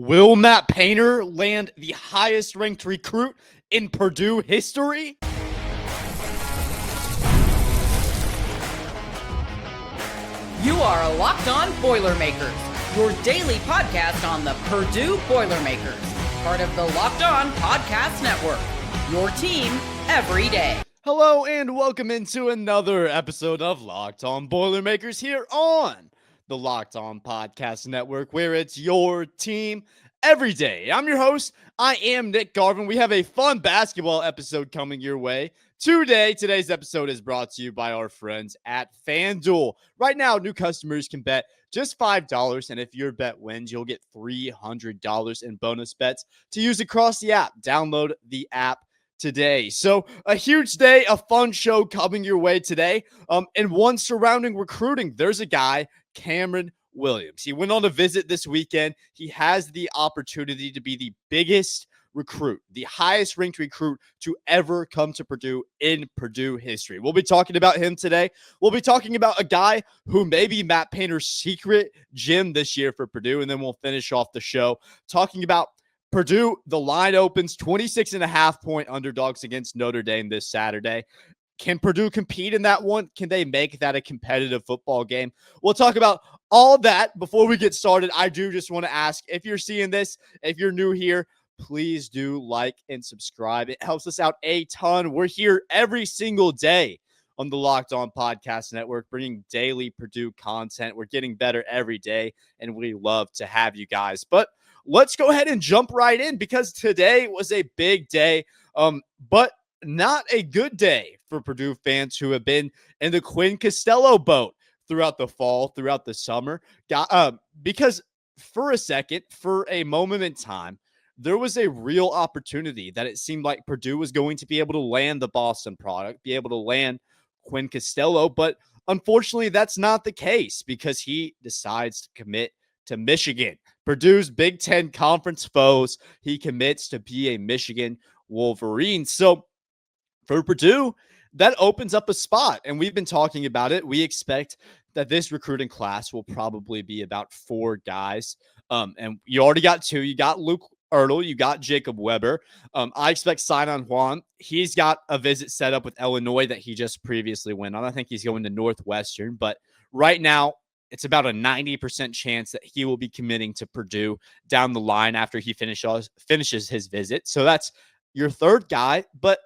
Will Matt Painter land the highest ranked recruit in Purdue history? You are Locked On Boilermakers, your daily podcast on the Purdue Boilermakers, part of the Locked On Podcast Network, your team every day. Hello and welcome into another episode of Locked On Boilermakers here on the Locked On Podcast Network, where it's your team every day. I'm your host. I am Nick Arvin. We have a fun basketball episode coming your way today. Today's episode is brought to you by our friends at FanDuel. Right now, new customers can bet just $5, and if your bet wins, you'll get $300 in bonus bets to use across the app. Download the app today. So a huge day, a fun show coming your way today. And one surrounding recruiting. There's a guy, Cameron Williams. He went on a visit this weekend. He has the opportunity to be the biggest recruit, the highest ranked recruit to ever come to Purdue in Purdue history. We'll be talking about him today. We'll be talking about a guy who may be Matt Painter's secret gem this year for Purdue. And then we'll finish off the show talking about Purdue. The line opens 26.5-point underdogs against Notre Dame this Saturday. Can Purdue compete in that one? Can they make that a competitive football game? We'll talk about all that. Before we get started, I do just want to ask, if you're seeing this, if you're new here, please do like and subscribe. It helps us out a ton. We're here every single day on the Locked On Podcast Network, bringing daily Purdue content. We're getting better every day, and we love to have you guys. But let's go ahead and jump right in, because today was a big day, but not a good day for Purdue fans who have been in the Quinn Costello boat throughout the fall, throughout the summer. Because for a second, for a moment in time, there was a real opportunity that it seemed like Purdue was going to be able to land the Boston product, be able to land Quinn Costello. But unfortunately, that's not the case, because he decides to commit to Michigan, Purdue's Big Ten conference foes. He commits to be a Michigan Wolverine. So for Purdue, that opens up a spot, and we've been talking about it. We expect that this recruiting class will probably be about 4 guys. And you already got 2. You got Luke Ertl, you got Jacob Weber. I expect Sinan Juan. He's got a visit set up with Illinois that he just previously went on. I think he's going to Northwestern, but right now it's about a 90% chance that he will be committing to Purdue down the line after he finishes his visit. So that's your 3rd guy, but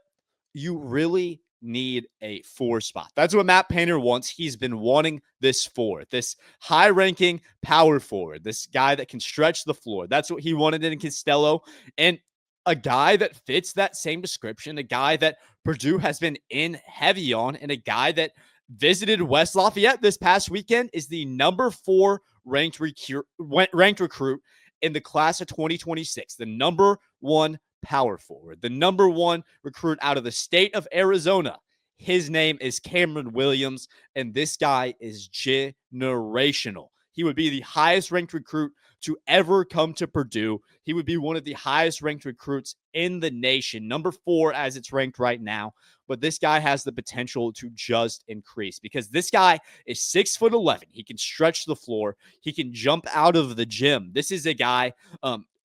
you really need a 4 spot. That's what Matt Painter wants. He's been wanting this 4, this high-ranking power forward, this guy that can stretch the floor. That's what he wanted in Costello, and a guy that fits that same description, a guy that Purdue has been in heavy on, and a guy that visited West Lafayette this past weekend, is the number 4 ranked recruit in the class of 2026, the number 1 power forward, the number 1 recruit out of the state of Arizona. His name is Cameron Williams, and this guy is generational. He would be the highest ranked recruit to ever come to Purdue. He would be one of the highest ranked recruits in the nation, number 4 as it's ranked right now. But this guy has the potential to just increase, because this guy is 6'11". He can stretch the floor. He can jump out of the gym. This is a guy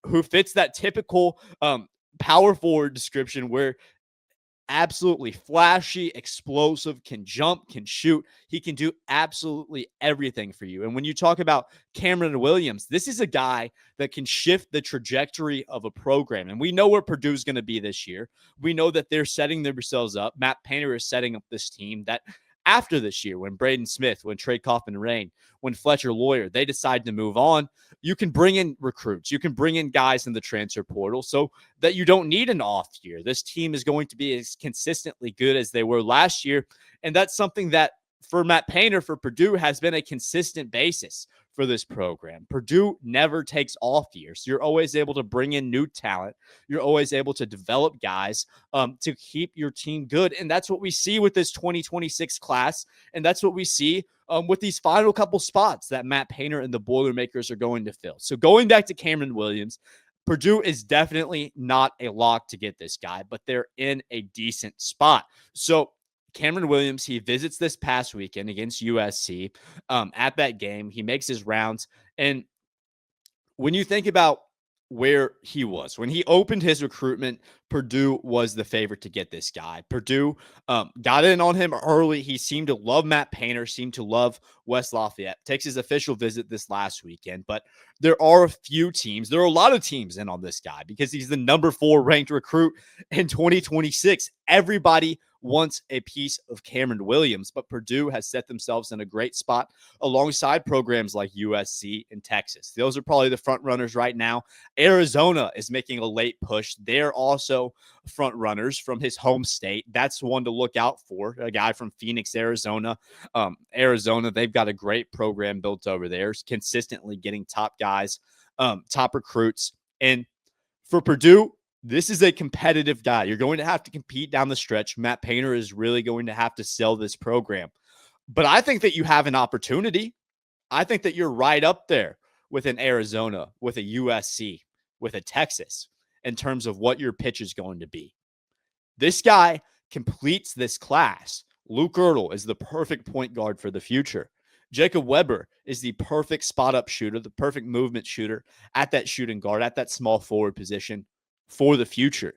who fits that typical power forward description, where absolutely flashy, explosive, can jump, can shoot. He can do absolutely everything for you. And when you talk about Cameron Williams, this is a guy that can shift the trajectory of a program. And we know where Purdue's going to be this year. We know that they're setting themselves up. Matt Painter is setting up this team that after this year, when Braden Smith, when Trey Coffin-Rain, when Fletcher Lawyer, they decide to move on, you can bring in recruits. You can bring in guys in the transfer portal so that you don't need an off year. This team is going to be as consistently good as they were last year. And that's something that, for Matt Painter, for Purdue, has been a consistent basis for this program. Purdue never takes off years. You're always able to bring in new talent. You're always able to develop guys to keep your team good. And that's what we see with this 2026 class. And that's what we see with these final couple spots that Matt Painter and the Boilermakers are going to fill. So going back to Cameron Williams, Purdue is definitely not a lock to get this guy, but they're in a decent spot. So Cameron Williams, he visits this past weekend against USC. At that game, he makes his rounds. And when you think about where he was. When he opened his recruitment, Purdue was the favorite to get this guy. Purdue got in on him early. He seemed to love Matt Painter, seemed to love West Lafayette. Takes his official visit this last weekend, but there are a few teams. There are a lot of teams in on this guy because he's the number 4 ranked recruit in 2026. Everybody wants a piece of Cameron Williams, but Purdue has set themselves in a great spot alongside programs like USC and Texas. Those are probably the front runners right now. Arizona is making a late push. They're also front runners from his home state. That's one to look out for. A guy from Phoenix, Arizona. Arizona, they've got a great program built over there, consistently getting top guys, top recruits. And for Purdue, this is a competitive guy. You're going to have to compete down the stretch. Matt Painter is really going to have to sell this program. But I think that you have an opportunity. I think that you're right up there with an Arizona, with a USC, with a Texas in terms of what your pitch is going to be. This guy completes this class. Luke Girdle is the perfect point guard for the future. Jacob Weber is the perfect spot-up shooter, the perfect movement shooter at that shooting guard, at that small forward position for the future.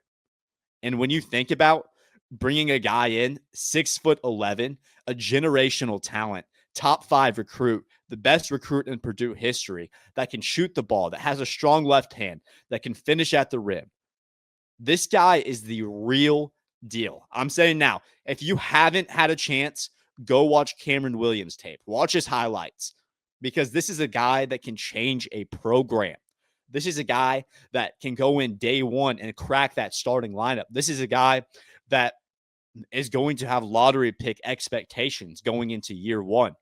And when you think about bringing a guy in, 6'11", a generational talent, top 5 recruit, the best recruit in Purdue history, that can shoot the ball, that has a strong left hand, that can finish at the rim. This guy is the real deal. I'm saying now, if you haven't had a chance, go watch Cameron Williams tape. Watch his highlights, because this is a guy that can change a program. This is a guy that can go in day one and crack that starting lineup. This is a guy that is going to have lottery pick expectations going into year one.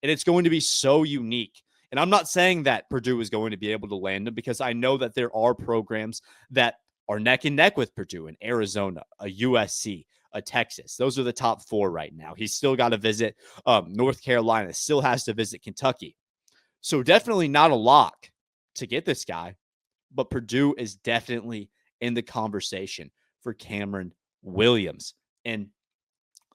And it's going to be so unique. And I'm not saying that Purdue is going to be able to land him, because I know that there are programs that are neck and neck with Purdue, in Arizona, a USC, a Texas. Those are the top 4 right now. He's still got to visit North Carolina, still has to visit Kentucky. So definitely not a lock to get this guy, but Purdue is definitely in the conversation for Cameron Williams. And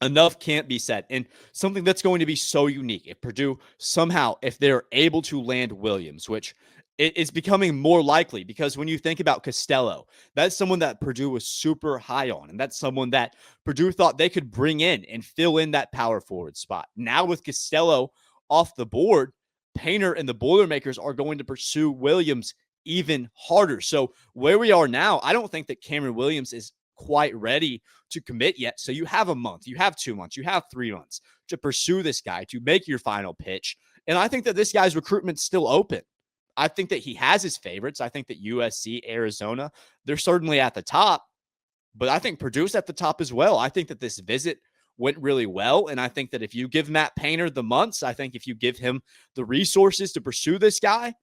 enough can't be said. And something that's going to be so unique, if Purdue somehow, if they're able to land Williams, which it's becoming more likely, because when you think about Costello, that's someone that Purdue was super high on. And that's someone that Purdue thought they could bring in and fill in that power forward spot. Now with Costello off the board, Painter and the Boilermakers are going to pursue Williams even harder. So where we are now, I don't think that Cameron Williams is quite ready to commit yet. So you have a month, you have 2 months, you have 3 months to pursue this guy, to make your final pitch. And I think that this guy's recruitment's still open. I think that he has his favorites. I think that USC, Arizona, they're certainly at the top, but I think Purdue's at the top as well. I think that this visit went really well. And I think that if you give Matt Painter the months, I think if you give him the resources to pursue this guy,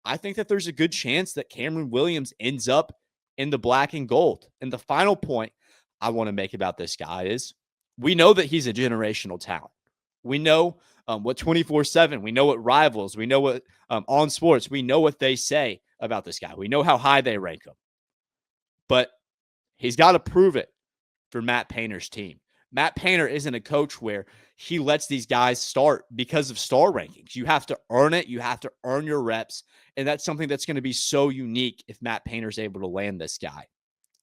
I think that there's a good chance that Cameron Williams ends up in the black and gold. And the final point I want to make about this guy is, we know that he's a generational talent. We know what 24/7, we know what Rivals, we know what On Sports, we know what they say about this guy. We know how high they rank him. But he's got to prove it for Matt Painter's team. Matt Painter isn't a coach where he lets these guys start because of star rankings. You have to earn it. You have to earn your reps. And that's something that's going to be so unique if Matt Painter's able to land this guy,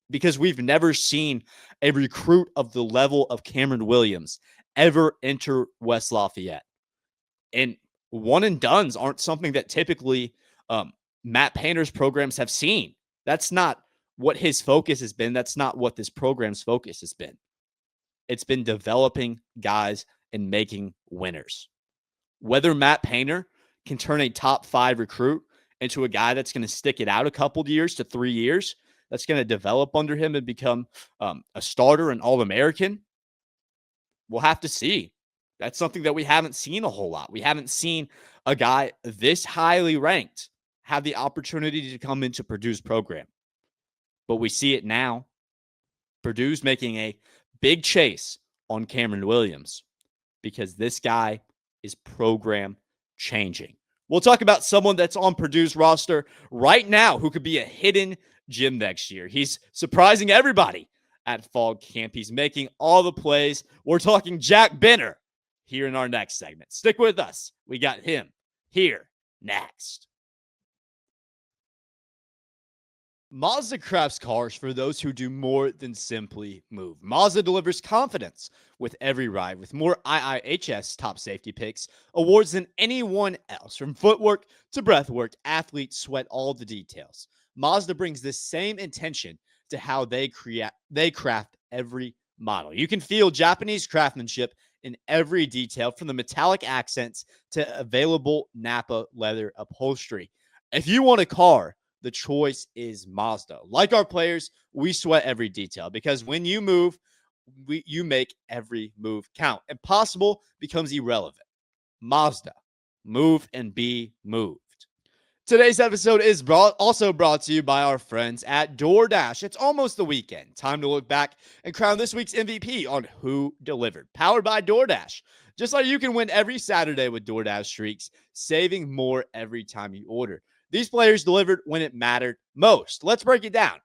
because we've never seen a recruit of the level of Cameron Williams ever enter West Lafayette. And one and dones aren't something that typically Matt Painter's programs have seen. That's not what his focus has been. That's not what this program's focus has been. It's been developing guys and making winners. Whether Matt Painter can turn a top 5 recruit into a guy that's going to stick it out a couple of years to 3 years, that's going to develop under him and become a starter, an All-American, we'll have to see. That's something that we haven't seen a whole lot. We haven't seen a guy this highly ranked have the opportunity to come into Purdue's program. But we see it now. Purdue's making a big chase on Cameron Williams because this guy is program changing. We'll talk about someone that's on Purdue's roster right now who could be a hidden gem next year. He's surprising everybody at fall camp. He's making all the plays. We're talking Jack Benner here in our next segment. Stick with us. We got him here next. Mazda crafts cars for those who do more than simply move. Mazda delivers confidence with every ride, with more IIHS top safety picks, awards than anyone else. From footwork to breathwork, athletes sweat all the details. Mazda brings this same intention to how they craft every model. You can feel Japanese craftsmanship in every detail, from the metallic accents to available Napa leather upholstery. If you want a car, the choice is Mazda. Like our players, we sweat every detail because when you move, you make every move count. Impossible becomes irrelevant. Mazda, move and be moved. Today's episode is also brought to you by our friends at DoorDash. It's almost the weekend. Time to look back and crown this week's MVP on Who Delivered. Powered by DoorDash. Just like you can win every Saturday with DoorDash streaks, saving more every time you order. These players delivered when it mattered most. Let's break it down.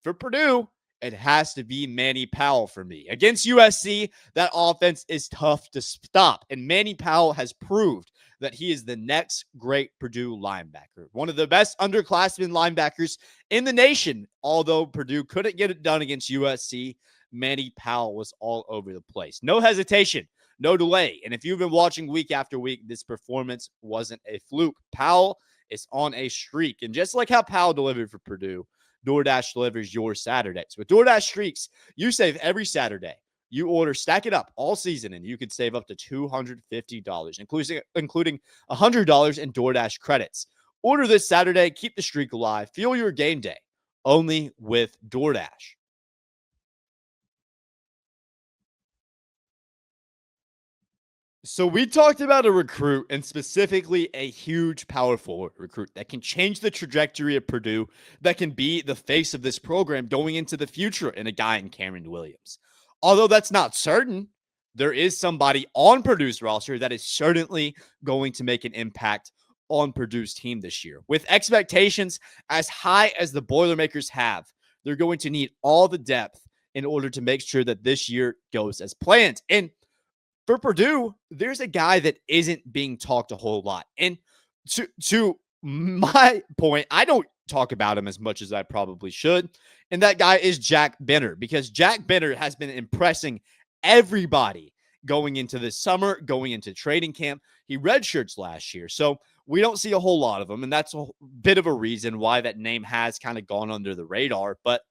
For Purdue, it has to be Manny Powell for me. Against USC, that offense is tough to stop, and Manny Powell has proved that he is the next great Purdue linebacker. One of the best underclassmen linebackers in the nation. Although Purdue couldn't get it done against USC, Manny Powell was all over the place. No hesitation, no delay. And if you've been watching week after week, this performance wasn't a fluke. Powell is on a streak. And just like how Powell delivered for Purdue, DoorDash delivers your Saturdays. With DoorDash streaks, you save every Saturday. You order, stack it up all season, and you could save up to $250, including $100 in DoorDash credits. Order this Saturday. Keep the streak alive. Fuel your game day. Only with DoorDash. So we talked about a recruit, and specifically a huge power forward recruit that can change the trajectory of Purdue, that can be the face of this program going into the future, in a guy in Cameron Williams. Although that's not certain, there is somebody on Purdue's roster that is certainly going to make an impact on Purdue's team this year. With expectations as high as the Boilermakers have, they're going to need all the depth in order to make sure that this year goes as planned. And for Purdue, there's a guy that isn't being talked a whole lot. And to my point, I don't talk about him as much as I probably should. And that guy is Jack Benner, because Jack Benner has been impressing everybody going into this summer, going into training camp. He redshirts last year, so we don't see a whole lot of him. And that's a bit of a reason why that name has kind of gone under the radar. But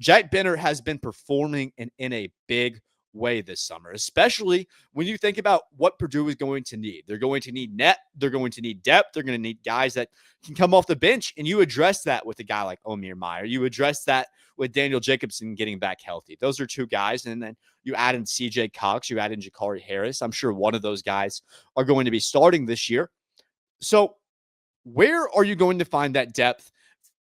Jack Benner has been performing in a big way this summer, especially when you think about what Purdue is going to need. They're going to need net. They're going to need depth. They're going to need guys that can come off the bench, and you address that with a guy like Omir Meyer. You address that with Daniel Jacobson getting back healthy. Those are two guys, and then you add in CJ Cox, you add in Jakari Harris. I'm sure one of those guys are going to be starting this year. So where are you going to find that depth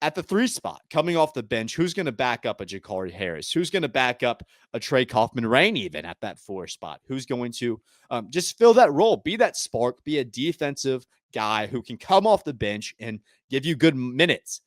at the 3 spot, coming off the bench? Who's going to back up a Jakari Harris? Who's going to back up a Trey Kaufman-Rain even at that 4 spot? Who's going to just fill that role, be that spark, be a defensive guy who can come off the bench and give you good minutes?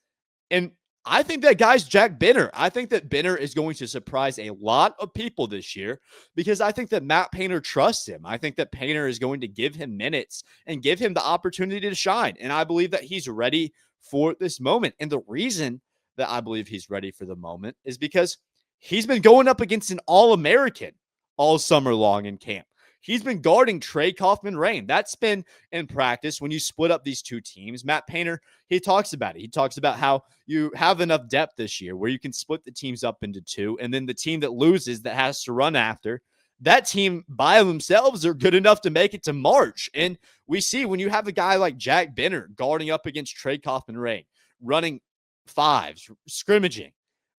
And I think that guy's Jack Benner. I think that Benner is going to surprise a lot of people this year, because I think that Matt Painter trusts him. I think that Painter is going to give him minutes and give him the opportunity to shine. And I believe that he's ready for this moment. And the reason that I believe he's ready for the moment is because he's been going up against an All-American all summer long in camp. He's been guarding Trey Kaufman-Rain. That's been in practice. When you split up these two teams, Matt Painter, he talks about it. He talks about how you have enough depth this year where you can split the teams up into 2, and then the team that loses, that has to run after, that team by themselves are good enough to make it to March. And we see when you have a guy like Jack Benner guarding up against Trey Kaufman-Rain, running 5s, scrimmaging,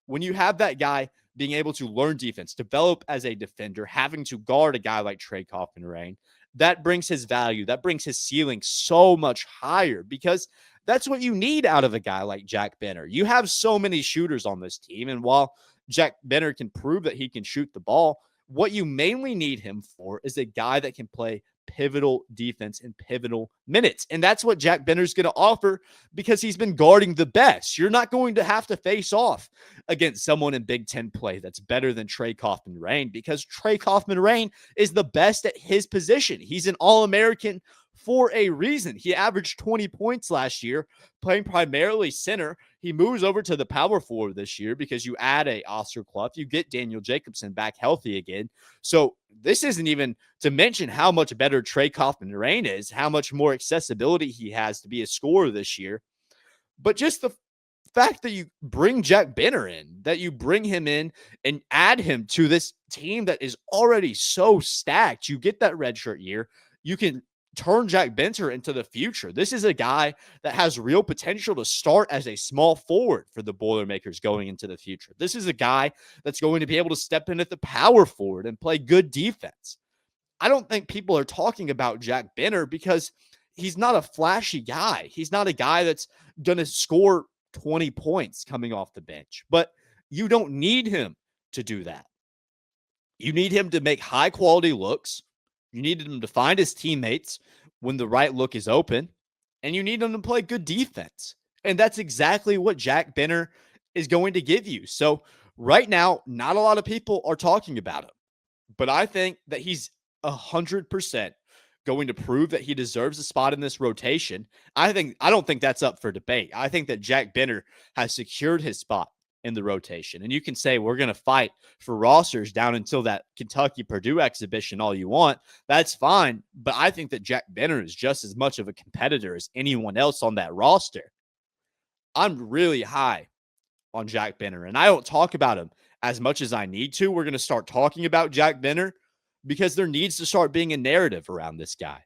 when you have that guy being able to learn defense, develop as a defender, having to guard a guy like Trey Kaufman-Rain, that brings his value, that brings his ceiling so much higher, because that's what you need out of a guy like Jack Benner. You have so many shooters on this team, and while Jack Benner can prove that he can shoot the ball, what you mainly need him for is a guy that can play pivotal defense in pivotal minutes. And that's what Jack Benner's going to offer, because he's been guarding the best. You're not going to have to face off against someone in Big Ten play that's better than Trey Kaufman-Rain, because Trey Kaufman-Rain is the best at his position. He's an All-American for a reason. He averaged 20 points last year, playing primarily center. He moves over to the power forward this year because you add a Oscar Clough, you get Daniel Jacobson back healthy again. So this isn't even to mention how much better Trey Kaufman-Rain is, how much more accessibility he has to be a scorer this year. But just the fact that you bring Jack Benner in, that you bring him in and add him to this team that is already so stacked, you get that redshirt year. You can turn Jack Benner into the future. This is a guy that has real potential to start as a small forward for the Boilermakers going into the future. This is a guy that's going to be able to step in at the power forward and play good defense. I don't think people are talking about Jack Benner because he's not a flashy guy. He's not a guy that's going to score 20 points coming off the bench, but you don't need him to do that. You need him to make high quality looks. You need him to find his teammates when the right look is open, and you need him to play good defense. And that's exactly what Jack Benner is going to give you. So right now, not a lot of people are talking about him, but I think that he's 100% going to prove that he deserves a spot in this rotation. I don't think that's up for debate. I think that Jack Benner has secured his spot in the rotation. And you can say we're going to fight for rosters down until that Kentucky Purdue exhibition all you want. That's fine. But I think that Jack Benner is just as much of a competitor as anyone else on that roster. I'm really high on Jack Benner, and I don't talk about him as much as I need to. We're going to start talking about Jack Benner because there needs to start being a narrative around this guy.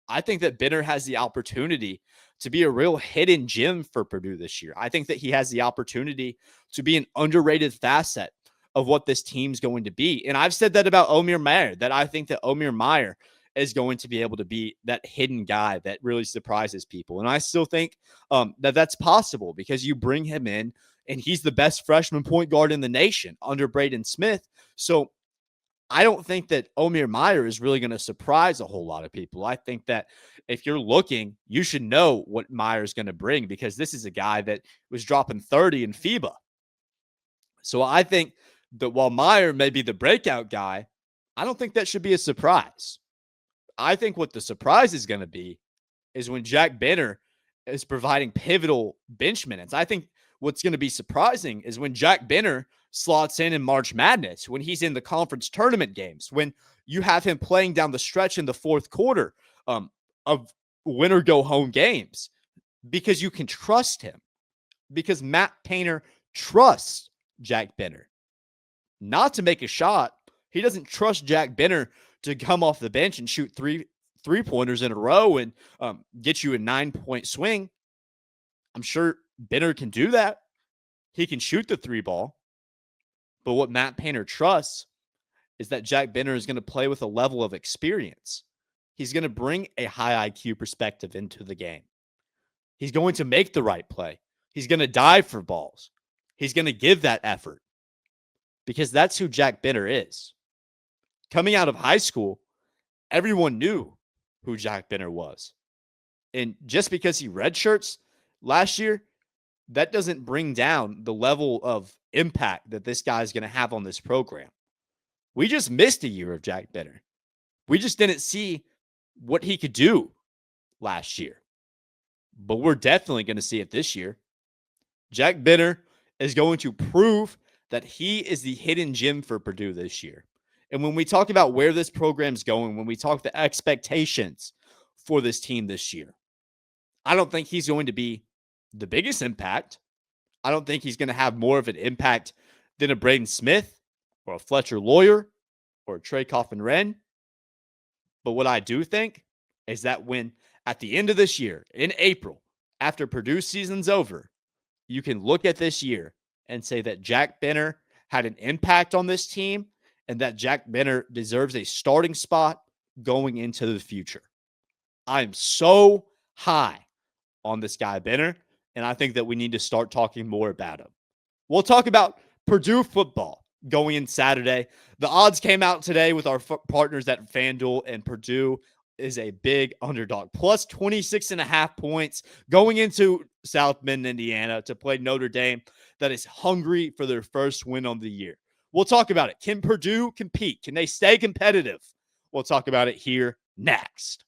I think that Benner has the opportunity to be a real hidden gem for Purdue this year. I think that he has the opportunity to be an underrated facet of what this team's going to be. And I've said that about Omier Meyer, that I think that Omier Meyer is going to be able to be that hidden guy that really surprises people. And I still think that that's possible because you bring him in and he's the best freshman point guard in the nation under Braden Smith. So I don't think that Omier Meyer is really going to surprise a whole lot of people. I think that if you're looking, you should know what Meyer's going to bring because this is a guy that was dropping 30 in FIBA. So I think that while Meyer may be the breakout guy, I don't think that should be a surprise. I think what the surprise is going to be is when Jack Benner is providing pivotal bench minutes. I think what's going to be surprising is when Jack Benner slots in March Madness, when he's in the conference tournament games, when you have him playing down the stretch in the fourth quarter of winner-go-home games, because you can trust him, because Matt Painter trusts Jack Benner not to make a shot. He doesn't trust Jack Benner to come off the bench and shoot three-pointers in a row and get you a 9-point swing. I'm sure Benner can do that. He can shoot the three ball. But what Matt Painter trusts is that Jack Benner is going to play with a level of experience. He's going to bring a high IQ perspective into the game. He's going to make the right play. He's going to dive for balls. He's going to give that effort because that's who Jack Benner is. Coming out of high school, everyone knew who Jack Benner was. And just because he redshirts last year, that doesn't bring down the level of impact that this guy is going to have on this program. We just missed a year of Jack Benner. We just didn't see what he could do last year. But we're definitely going to see it this year. Jack Benner is going to prove that he is the hidden gem for Purdue this year. And when we talk about where this program's going, when we talk the expectations for this team this year, I don't think he's going to be the biggest impact. I don't think he's going to have more of an impact than a Braden Smith or a Fletcher Lawyer or a Trey Kaufman-Rain. But what I do think is that when at the end of this year, in April, after Purdue season's over, you can look at this year and say that Jack Benner had an impact on this team and that Jack Benner deserves a starting spot going into the future. I'm so high on this guy, Benner, and I think that we need to start talking more about him. We'll talk about Purdue football going in Saturday. The odds came out today with our partners at FanDuel, and Purdue is a big underdog, plus 26.5 points going into South Bend, Indiana to play Notre Dame that is hungry for their first win of the year. We'll talk about it. Can Purdue compete? Can they stay competitive? We'll talk about it here next.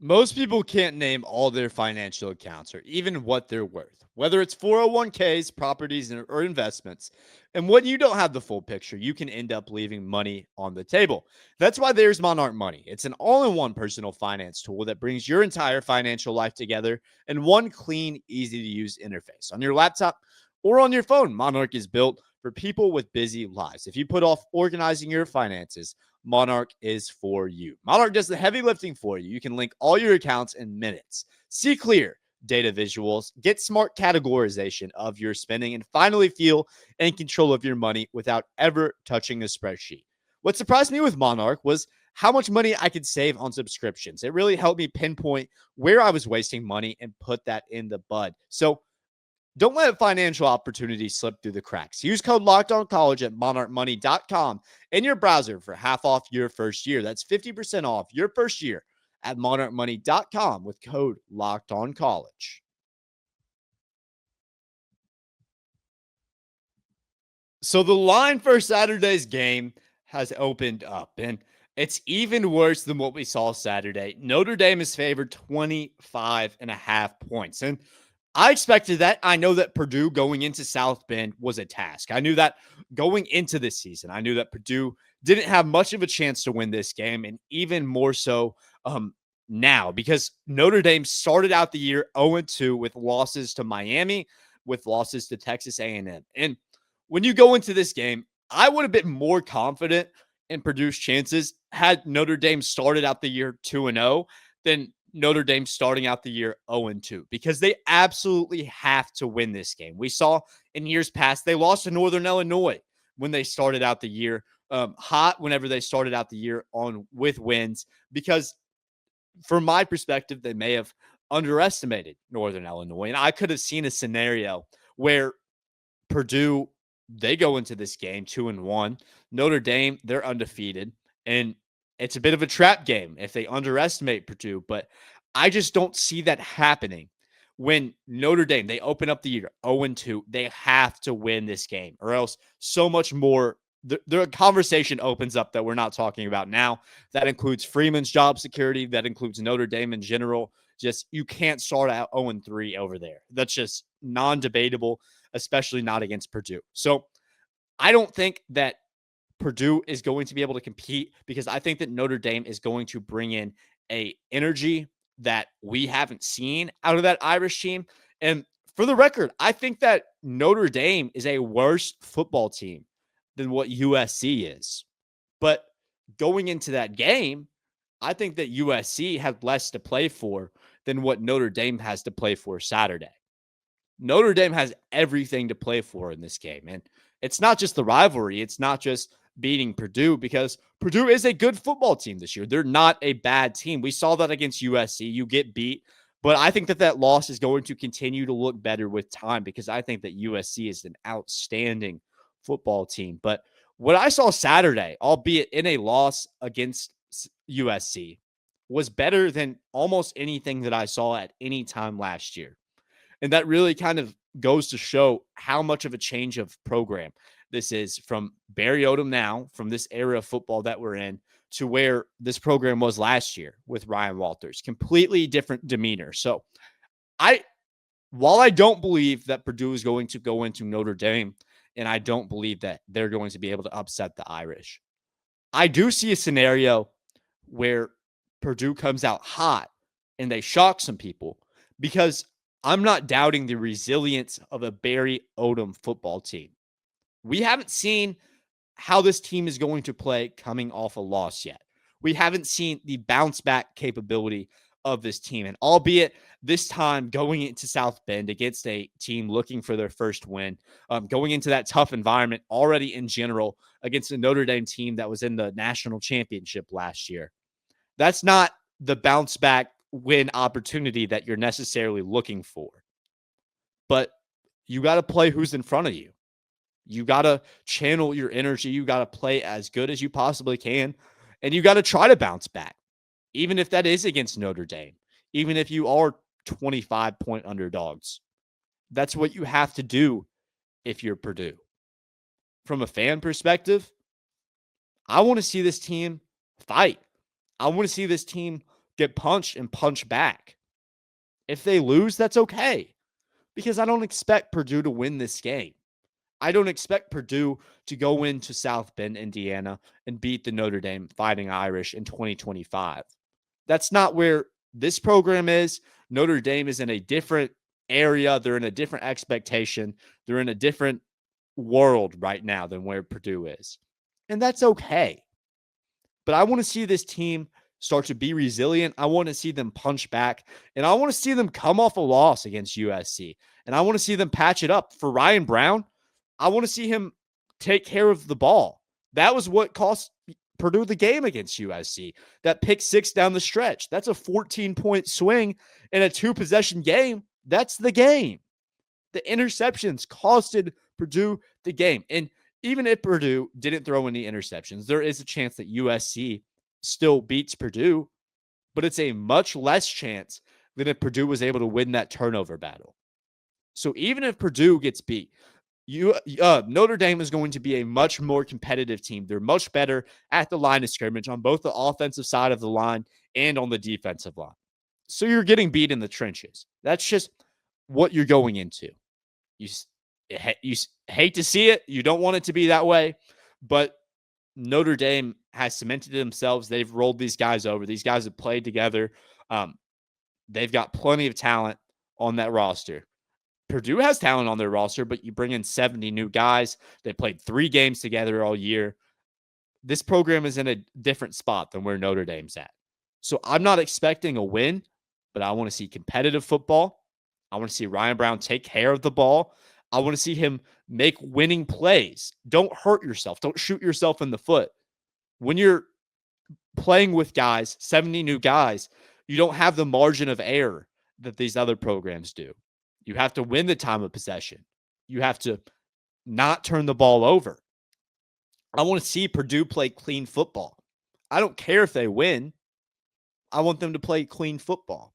Most people can't name all their financial accounts or even what they're worth, whether it's 401ks, properties, or investments. And when you don't have the full picture, you can end up leaving money on the table. That's why there's Monarch Money. It's an all in one personal finance tool that brings your entire financial life together in one clean, easy to use interface on your laptop or on your phone. Monarch is built for people with busy lives. If you put off organizing your finances, Monarch is for you. Monarch does the heavy lifting for you. You can link all your accounts in minutes, see clear data visuals, get smart categorization of your spending, and finally feel in control of your money without ever touching a spreadsheet. What surprised me with Monarch was how much money I could save on subscriptions. It really helped me pinpoint where I was wasting money and put that in the bud. So don't let financial opportunities slip through the cracks. Use code LOCKEDONCollege at monarchmoney.com in your browser for half off your first year. That's 50% off your first year at monarchmoney.com with code LOCKEDONCollege. So the line for Saturday's game has opened up, and it's even worse than what we saw Saturday. Notre Dame is favored 25.5 points. And I expected that. I know that Purdue going into South Bend was a task. I knew that going into this season. I knew that Purdue didn't have much of a chance to win this game, and even more so now because Notre Dame started out the year 0-2 with losses to Miami, with losses to Texas A&M. And when you go into this game, I would have been more confident in Purdue's chances had Notre Dame started out the year 2-0 than Notre Dame starting out the year 0-2 because they absolutely have to win this game. We saw in years past, they lost to Northern Illinois when they started out the year hot, whenever they started out the year on with wins, because from my perspective, they may have underestimated Northern Illinois. And I could have seen a scenario where Purdue, they go into this game 2-1. Notre Dame, they're undefeated. And it's a bit of a trap game if they underestimate Purdue. But I just don't see that happening when Notre Dame, they open up the year 0-2. They have to win this game or else so much more. The conversation opens up that we're not talking about now. That includes Freeman's job security. That includes Notre Dame in general. Just you can't start out 0-3 over there. That's just non-debatable, especially not against Purdue. So I don't think that Purdue is going to be able to compete because I think that Notre Dame is going to bring in a energy that we haven't seen out of that Irish team. And for the record, I think that Notre Dame is a worse football team than what USC is. But going into that game, I think that USC had less to play for than what Notre Dame has to play for Saturday. Notre Dame has everything to play for in this game. And it's not just the rivalry. It's not just beating Purdue because Purdue is a good football team this year. They're not a bad team. We saw that against USC. You get beat. But I think that that loss is going to continue to look better with time because I think that USC is an outstanding football team. But what I saw Saturday, albeit in a loss against USC, was better than almost anything that I saw at any time last year. And that really kind of goes to show how much of a change of program this is from Barry Odom now, from this era of football that we're in, to where this program was last year with Ryan Walters. Completely different demeanor. So while I don't believe that Purdue is going to go into Notre Dame, and I don't believe that they're going to be able to upset the Irish, I do see a scenario where Purdue comes out hot and they shock some people because I'm not doubting the resilience of a Barry Odom football team. We haven't seen how this team is going to play coming off a loss yet. We haven't seen the bounce back capability of this team. And albeit this time going into South Bend against a team looking for their first win, going into that tough environment already in general against a Notre Dame team that was in the national championship last year. That's not the bounce back win opportunity that you're necessarily looking for. But you got to play who's in front of you. You got to channel your energy. You got to play as good as you possibly can. And you got to try to bounce back, even if that is against Notre Dame, even if you are 25-point underdogs. That's what you have to do if you're Purdue. From a fan perspective, I want to see this team fight. I want to see this team get punched and punch back. If they lose, that's okay, because I don't expect Purdue to win this game. I don't expect Purdue to go into South Bend, Indiana, and beat the Notre Dame Fighting Irish in 2025. That's not where this program is. Notre Dame is in a different area. They're in a different expectation. They're in a different world right now than where Purdue is. And that's okay. But I want to see this team start to be resilient. I want to see them punch back. And I want to see them come off a loss against USC. And I want to see them patch it up. For Ryan Brown, I want to see him take care of the ball. That was what cost Purdue the game against USC. That pick six down the stretch. That's a 14-point swing in a 2-possession game. That's the game. The interceptions costed Purdue the game. And even if Purdue didn't throw any interceptions, there is a chance that USC still beats Purdue, but it's a much less chance than if Purdue was able to win that turnover battle. So even if Purdue gets beat, Notre Dame is going to be a much more competitive team. They're much better at the line of scrimmage on both the offensive side of the line and on the defensive line. So you're getting beat in the trenches. That's just what you're going into. You hate to see it. You don't want it to be that way, but Notre Dame has cemented themselves. They've rolled these guys over. These guys have played together. They've got plenty of talent on that roster. Purdue has talent on their roster, but you bring in 70 new guys. They played 3 games together all year. This program is in a different spot than where Notre Dame's at. So I'm not expecting a win, but I want to see competitive football. I want to see Ryan Brown take care of the ball. I want to see him make winning plays. Don't hurt yourself. Don't shoot yourself in the foot. When you're playing with guys, 70 new guys, you don't have the margin of error that these other programs do. You have to win the time of possession. You have to not turn the ball over. I want to see Purdue play clean football. I don't care if they win. I want them to play clean football.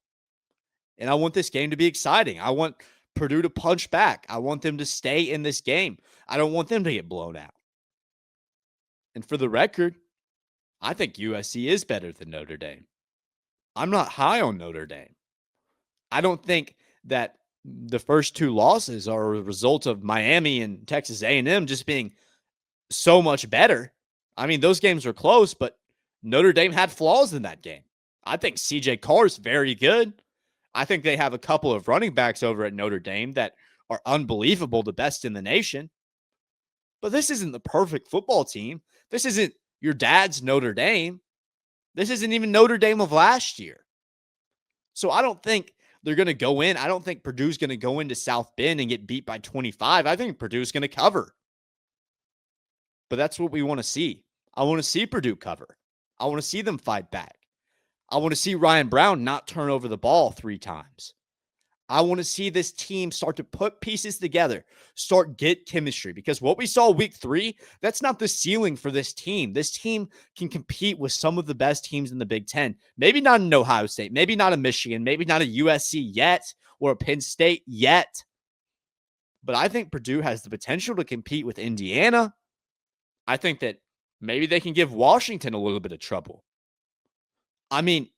And I want this game to be exciting. I want Purdue to punch back. I want them to stay in this game. I don't want them to get blown out. And for the record, I think USC is better than Notre Dame. I'm not high on Notre Dame. I don't think that the first 2 losses are a result of Miami and Texas A&M just being so much better. I mean, those games were close, but Notre Dame had flaws in that game. I think CJ Carr is very good. I think they have a couple of running backs over at Notre Dame that are unbelievable, the best in the nation. But this isn't the perfect football team. This isn't your dad's Notre Dame. This isn't even Notre Dame of last year. So I don't think they're going to go in. I don't think Purdue's going to go into South Bend and get beat by 25. I think Purdue's going to cover. But that's what we want to see. I want to see Purdue cover. I want to see them fight back. I want to see Ryan Brown not turn over the ball 3 times. I want to see this team start to put pieces together, get chemistry, because what we saw week 3, that's not the ceiling for this team. This team can compete with some of the best teams in the Big Ten. Maybe not in Ohio State, maybe not in Michigan, maybe not a USC yet or a Penn State yet. But I think Purdue has the potential to compete with Indiana. I think that maybe they can give Washington a little bit of trouble. I mean,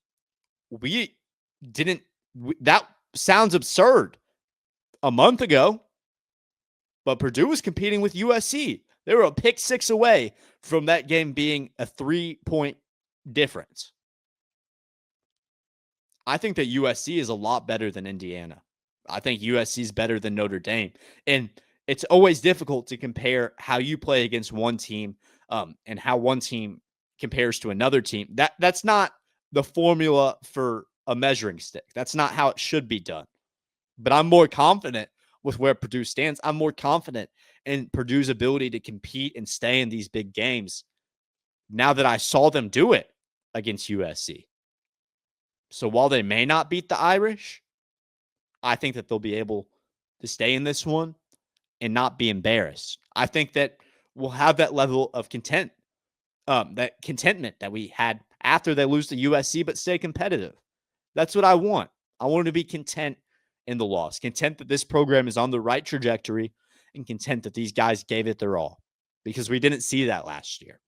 that sounds absurd a month ago, but Purdue was competing with USC. They were a pick 6 away from that game being a 3-point difference. I think that USC is a lot better than Indiana. I think USC is better than Notre Dame. And it's always difficult to compare how you play against one team and how one team compares to another team. That's not the formula for a measuring stick. That's not how it should be done. But I'm more confident with where Purdue stands. I'm more confident in Purdue's ability to compete and stay in these big games now that I saw them do it against USC. So while they may not beat the Irish, I think that they'll be able to stay in this one and not be embarrassed. I think that we'll have that level of contentment that we had after they lose to USC, but stay competitive. That's what I want. I want to be content in the loss, content that this program is on the right trajectory, and content that these guys gave it their all, because we didn't see that last year.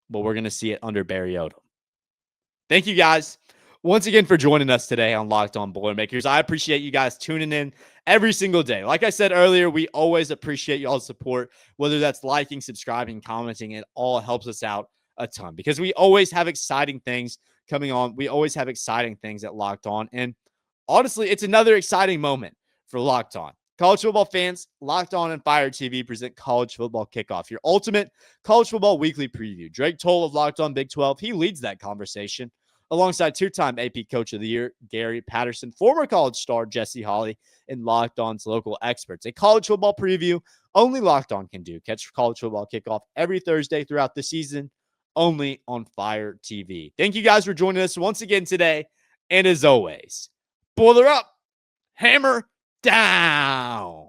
But we're going to see it under Barry Odom. Thank you guys once again for joining us today on Locked On Boilermakers. I appreciate you guys tuning in every single day. Like I said earlier, we always appreciate y'all's support, whether that's liking, subscribing, commenting. It all helps us out a ton because we always have exciting things coming on. We always have exciting things at Locked On. And honestly, it's another exciting moment for Locked On. College football fans, Locked On and Fire TV present College Football Kickoff, your ultimate college football weekly preview. Drake Toll of Locked On Big 12, he leads that conversation alongside two-time AP Coach of the Year, Gary Patterson, former college star Jesse Holley, and Locked On's local experts. A college football preview only Locked On can do. Catch College Football Kickoff every Thursday throughout the season, only on Fire TV. Thank you guys for joining us once again today, and as always, boiler up, hammer down.